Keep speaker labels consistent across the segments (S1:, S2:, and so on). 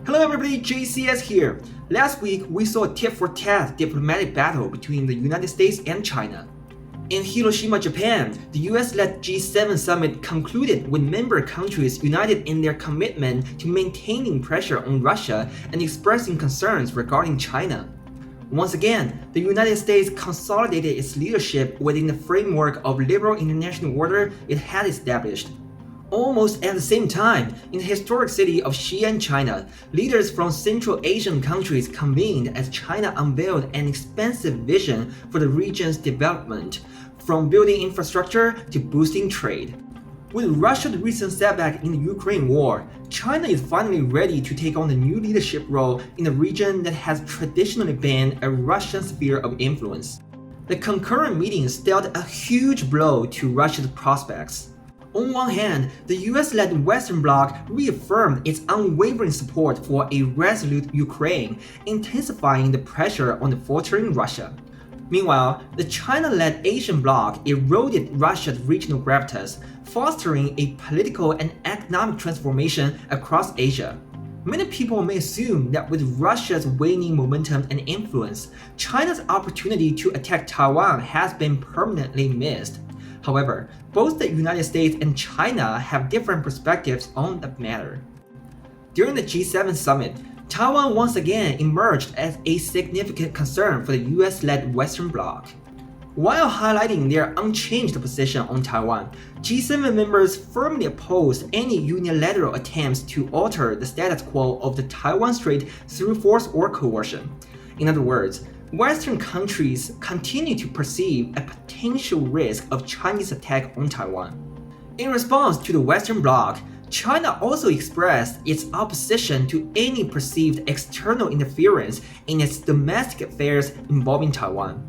S1: Hello everybody, JCS here. Last week, we saw a tit-for-tat diplomatic battle between the United States and China. In Hiroshima, Japan, the US-led G7 summit concluded with member countries united in their commitment to maintaining pressure on Russia and expressing concerns regarding China. Once again, the United States consolidated its leadership within the framework of liberal international order it had established. Almost at the same time, in the historic city of Xi'an, China, leaders from Central Asian countries convened as China unveiled an expansive vision for the region's development, from building infrastructure to boosting trade. With Russia's recent setback in the Ukraine war, China is finally ready to take on the new leadership role in the region that has traditionally been a Russian sphere of influence. The concurrent meetings dealt a huge blow to Russia's prospects. On one hand, the US-led Western Bloc reaffirmed its unwavering support for a resolute Ukraine, intensifying the pressure on the faltering Russia. Meanwhile, the China-led Asian Bloc eroded Russia's regional gravitas, fostering a political and economic transformation across Asia. Many people may assume that with Russia's waning momentum and influence, China's opportunity to attack Taiwan has been permanently missed. However, both the United States and China have different perspectives on the matter. During the G7 summit, Taiwan once again emerged as a significant concern for the US-led Western Bloc. While highlighting their unchanged position on Taiwan, G7 members firmly opposed any unilateral attempts to alter the status quo of the Taiwan Strait through force or coercion. In other words, Western countries continue to perceive a potential risk of Chinese attack on Taiwan. In response to the Western Bloc, China also expressed its opposition to any perceived external interference in its domestic affairs involving Taiwan.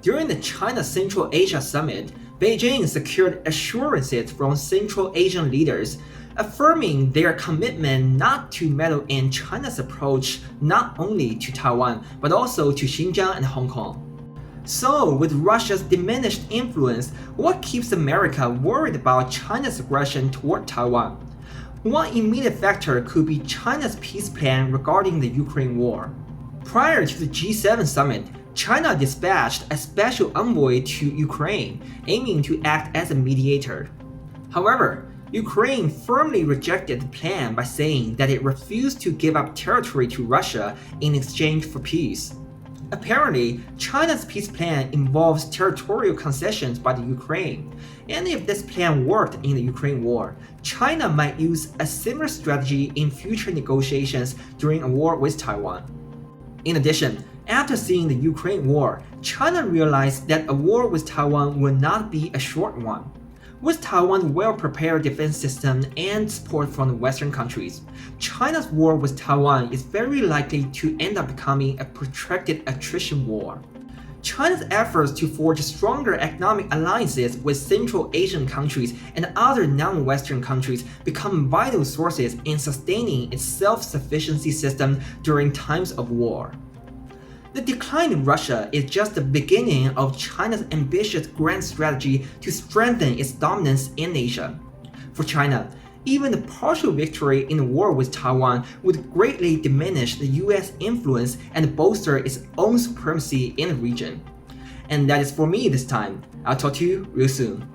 S1: During the China Central Asia Summit, Beijing secured assurances from Central Asian leaders, affirming their commitment not to meddle in China's approach not only to Taiwan, but also to Xinjiang and Hong Kong. So, with Russia's diminished influence, what keeps America worried about China's aggression toward Taiwan? One immediate factor could be China's peace plan regarding the Ukraine war. Prior to the G7 summit, China dispatched a special envoy to Ukraine, aiming to act as a mediator. However, Ukraine firmly rejected the plan by saying that it refused to give up territory to Russia in exchange for peace. Apparently, China's peace plan involves territorial concessions by the Ukraine, and if this plan worked in the Ukraine war, China might use a similar strategy in future negotiations during a war with Taiwan. In addition, after seeing the Ukraine war, China realized that a war with Taiwan would not be a short one. With Taiwan's well-prepared defense system and support from the Western countries, China's war with Taiwan is very likely to end up becoming a protracted attrition war. China's efforts to forge stronger economic alliances with Central Asian countries and other non-Western countries become vital sources in sustaining its self-sufficiency system during times of war. The decline in Russia is just the beginning of China's ambitious grand strategy to strengthen its dominance in Asia. For China, even a partial victory in the war with Taiwan would greatly diminish the US influence and bolster its own supremacy in the region. And that is for me this time. I'll talk to you real soon.